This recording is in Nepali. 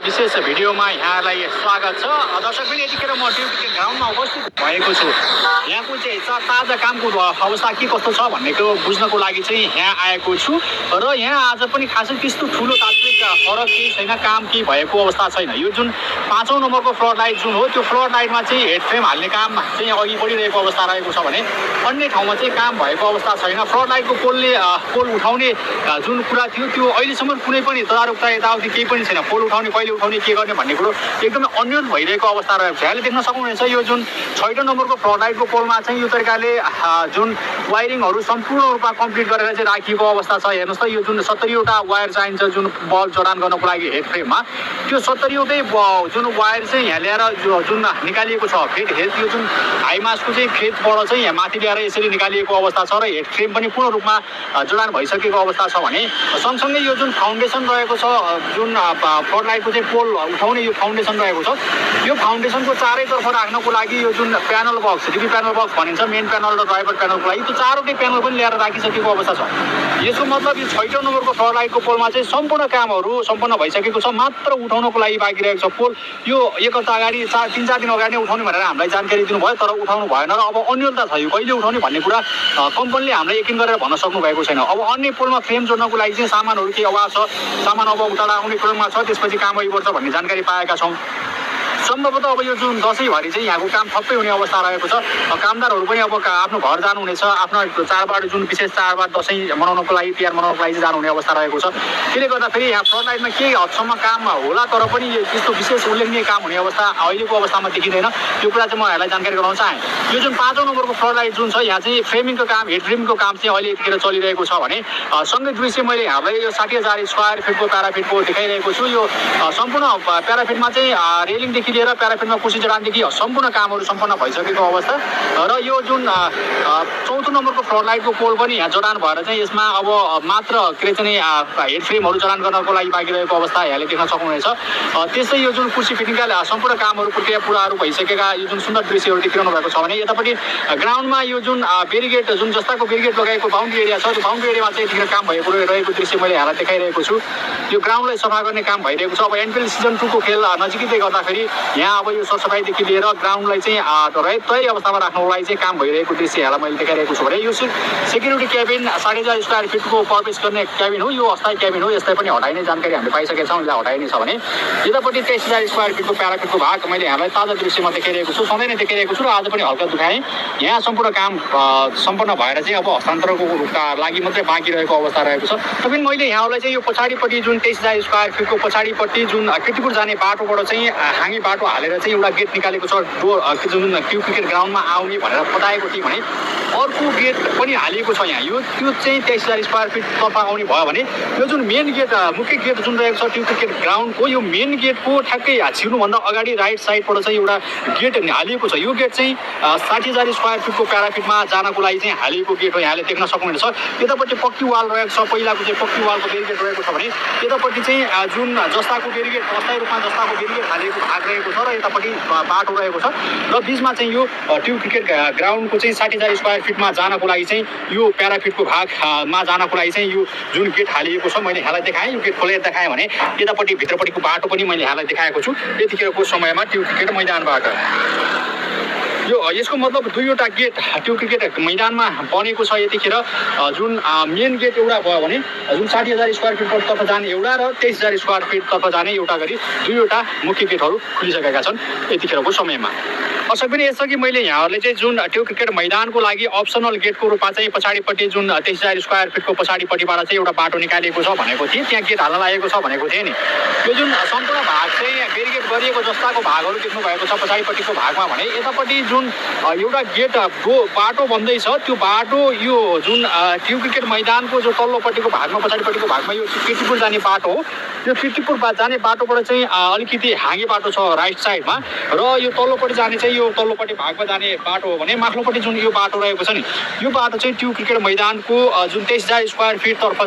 विशेष भिडियोमा यहाँलाई स्वागत छ। दर्शक पनि यतिखेर म ट्युब क्रिकेट ग्राउन्डमा उपस्थित भएको छु। यहाँको चाहिँ ताजा कामको अवस्था के कस्तो छ भन्नेको बुझ्नको लागि चाहिँ यहाँ आएको छु र यहाँ आज पनि खासै त्यस्तो ठुलो तात्विक फरक केही छैन, काम केही भएको अवस्था छैन। यो जुन 5औं नम्बरको फ्लड लाइट जुन हो, त्यो फ्लड लाइटमा चाहिँ हेड फ्रेम हाल्ने काम चाहिँ अघि बढिरहेको अवस्था रहेको छ भने अन्य ठाउँमा चाहिँ काम भएको अवस्था छैन। फ्लड लाइटको पोल उठाउने जुन कुरा थियो त्यो अहिलेसम्म कुनै पनि तदारुकता यताउति केही पनि छैन। पोल उठाउने, कहिले उठाउने, के गर्ने भन्ने कुरो एकदमै अन्यल भइरहेको अवस्था रहेको छ। यहाँले देख्न सक्नुहुनेछ यो जुन 6औं नम्बरको फ्लड लाइटको पोलमा चाहिँ यो तरिकाले जुन वायरिङहरू सम्पूर्ण रूपमा कम्प्लिट गरेर चाहिँ राखिएको अवस्था छ। हेर्नुहोस् त, यो जुन 70वटा वायर चाहिन्छ जुन बल्ब जडान गर्नको लागि हेड फ्रेममा, त्यो 70वटै जुन वायर चाहिँ यहाँ ल्याएर जुन निकालिएको छ फेद हेड, यो जुन हाई मासको चाहिँ फेदबाट चाहिँ यहाँ माथि ल्याएर यसरी निकालिएको अवस्था छ र हेड फ्रेम पनि पूर्ण रूपमा जडान भइसकेको अवस्था छ भने सँगसँगै यो जुन फाउन्डेसन रहेको छ, जुन फ्लड लाइटको चाहिँ पोल उठाउने यो फाउन्डेसन रहेको छ, यो फाउन्डेसनको चारैतर्फ राख्नको लागि यो जुन panel box, DB panel box भनिन्छ, मेन प्यानल र ड्राइभर प्यानलको लागि त्यो चारवटै प्यानल पनि ल्याएर राखिसकेको अवस्था छ। यसको मतलब यो 6औं नम्बरको फ्लड लाइटको पोलमा चाहिँ सम्पूर्ण कामहरू सम्पन्न भइसकेको छ, मात्र उठाउनको लागि बाँकी रहेको छ। पोल यो एक हप्ता अगाडि 3-4 दिन अगाडि नै उठाउने भनेर हामीलाई जानकारी दिनुभयो, तर उठाउनु भएन र अब अन्यलता छ। यो कहिले उठाउने भन्ने कुरा कम्पनीले हामीलाई यकिन गरेर भन्न सक्नु भएको छैन। अब अन्य पोलमा फ्रेम जोड्नको लागि चाहिँ सामानहरू केही अभाव छ, सामान अब उताला आउने क्रममा छ, त्यसपछि काम अघि बढ्छ भन्ने जानकारी पाएका छौँ। सम्भवतः अब यो जुन दसैँभरि चाहिँ यहाँको काम ठप्पै हुने अवस्था रहेको छ। कामदारहरू पनि अब आफ्नो घर जानुहुनेछ, आफ्नो चाडबाड जुन विशेष चाडबाड दसैँ मनाउनको लागि, तिहार मनाउनको लागि चाहिँ जानुहुने अवस्था रहेको छ। त्यसले गर्दाखेरि यहाँ फ्रन्ट लाइनमा केही हदसम्म काम होला, तर पनि त्यस्तो विशेष उल्लेखनीय काम हुने अवस्था अहिलेको अवस्थामा देखिँदैन। त्यो कुरा चाहिँ म यहाँलाई जानकारी गराउन चाहेँ। यो जुन 5औं नम्बरको फ्लड लाइट जुन छ, यहाँ चाहिँ फ्रेमिङको काम, हेड फ्रेमिङको काम चाहिँ अहिले यतिखेर चलिरहेको छ भने सँगै दृश्य मैले यहाँलाई यो 60,000 स्क्वायर फिटको प्याराफिटको देखाइरहेको छु। यो सम्पूर्ण प्याराफिटमा चाहिँ रेलिङदेखि लिएर प्याराफिटमा कुर्सी जडानदेखि सम्पूर्ण कामहरू सम्पन्न भइसकेको अवस्था र यो जुन 4औं नम्बरको फ्लड लाइटको पोल पनि यहाँ जडान भएर चाहिँ यसमा अब मात्र के अरे चाहिँ हेड फ्रेमहरू जडान गर्नको लागि बाँकी रहेको अवस्था यहाँले देख्न सक्नुहुनेछ। त्यस्तै यो जुन कुर्सी फिटिङका सम्पूर्ण कामहरू प्रक्रिया पुराहरू भइसकेका यो जुन सुन्दर दृश्यहरू देखिरहनु भएको छ भने यतापट्टि ग्राउन्डमा यो जुन बेरिगेट जुन जस्ताको बेरिगेट लगाएको बााउन्ड्री एरिया छ, त्यो बााउन्ड्री एरियामा चाहिँ यतिखेर काम भएको रहेको दृश्य मैले यहाँलाई देखाइरहेको छु। यो ग्राउन्डलाई सफा गर्ने काम भइरहेको छ। अब एनपिएल सिजन 2 को खेल नजिकै गर्दाखेरि यहाँ अब यो सरसफाइदेखि लिएर ग्राउन्डलाई चाहिँ तयारी अवस्थामा राख्नको लागि चाहिँ काम भइरहेको दृश्य यहाँलाई मैले देखाइरहेको छु भने यो सेक्युरिटी क्याबिन 60,000 स्क्वायर फिटको प्रवेश गर्ने क्याबिन हो। यो अस्थायी क्याबिन हो, यसलाई पनि हटाइने जानकारी हामीले पाइसकेका छौँ। यसलाई हटाइने छ भने यतापट्टि 23,000 स्क्वायर फिटको प्याराफिटको भाग मैले यहाँलाई ताजा दृश्यमा देखाइरहेको छु, सधैँ नै देखाइरहेको छु र आज पनि हल्का दुखाएँ। यहाँ सम्पूर्ण काम सम्पन्न भएर चाहिँ अब हस्तान्तरणको लागि मात्रै बाँकी रहेको अवस्था रहेको छ। र पनि मैले यहाँलाई चाहिँ यो पछाडिपट्टि जुन 23,000 स्क्वायर फिटको पछाडिपट्टि जुन किर्तिपुर जाने बाटोबाट चाहिँ हाँगी बाटो हालेर चाहिँ एउटा गेट निकालेको छ, जुन ट्युब क्रिकेट ग्राउन्डमा आउने भनेर बताएको थिएँ भने अर्को गेट पनि हालिएको छ यहाँ। यो त्यो चाहिँ 23,000 स्क्वायर फिट तर्फ आउने भयो भने यो जुन मेन गेट, मुख्य गेट जुन रहेको छ ट्युब क्रिकेट ग्राउन्डको, यो मेन गेटको ठ्याक्कै छिर्नुभन्दा अगाडि राइट साइडबाट चाहिँ एउटा गेट हालिएको छ। यो गेट चाहिँ 60,000 स्क्वायर फिटको प्याराफिटमा जानको लागि चाहिँ हालिएको गेट हो। यहाँले देख्न सक्नुहुनेछ। यतापट्टि पक्की वाल रहेको छ, पहिलाको चाहिँ पक्की वालको बेरिगेट रहेको छ भने यतापट्टि चाहिँ जुन जस्ताको बेरिगेट, अस्थायी रूपमा जस्ताको बेरिगेट हालिएको भाग रहेको छ र यतापट्टि बाटो रहेको छ र बिचमा चाहिँ यो ट्युब क्रिकेट ग्राउन्डको चाहिँ 60,000 स्क्वायर फिटमा जानको लागि चाहिँ यो प्याराफिटको भागमा जानको लागि चाहिँ यो जुन गेट हालिएको छ मैले यहाँलाई देखाएँ। यो गेट खोलेर देखाएँ भने यतापट्टि भित्रपट्टिको बाटो पनि मैले यहाँलाई देखाएको छु यतिखेरको समयमा ट्युब क्रिकेट मैदानबाट। यो यसको मतलब 2वटा गेट ट्युब क्रिकेट मैदानमा बनेको छ यतिखेर। जुन मेन गेट एउटा भयो भने जुन 60,000 स्क्वायर फिटतर्फ जाने एउटा र 23,000 स्क्वायर फिटतर्फ जाने एउटा गरी 2वटा मुख्य गेटहरू खुलिसकेका छन् यतिखेरको समयमा। अवश्य पनि यसअघि मैले यहाँहरूले चाहिँ जुन ट्युब क्रिकेट मैदानको लागि अप्सनल गेटको रूपमा चाहिँ पछाडिपट्टि जुन 23,000 स्क्वायर फिटको पछाडिपट्टिबाट चाहिँ एउटा बाटो निकालिएको छ भनेको थिएँ, त्यहाँ गेट हाल्न लागेको छ भनेको थिएँ नि। यो जुन सम्पूर्ण भाग चाहिँ बेरिगेट गरिएको जस्ताको भागहरू देख्नु भएको छ पछाडिपट्टिको भागमा भने यतापट्टि जुन एउटा गेट बाटो बन्दैछ, त्यो बाटो यो जुन ट्युब क्रिकेट मैदानको जो तल्लोपट्टिको भागमा पछाडिपट्टिको भागमा यो किर्तिपुर जाने बाटो हो, यो किर्तिपुर जाने बाटोबाट चाहिँ अलिकति हाँगे बाटो छ राइट साइडमा र यो तल्लोपट्टि जाने चाहिँ यो तल्लोपट्टि भागमा जाने बाटो हो भने माथिल्लोपट्टि जुन यो बाटो रहेको छ नि, यो बाटो चाहिँ ट्युब क्रिकेट मैदानको जुन 23,000 स्क्वायर फिटतर्फ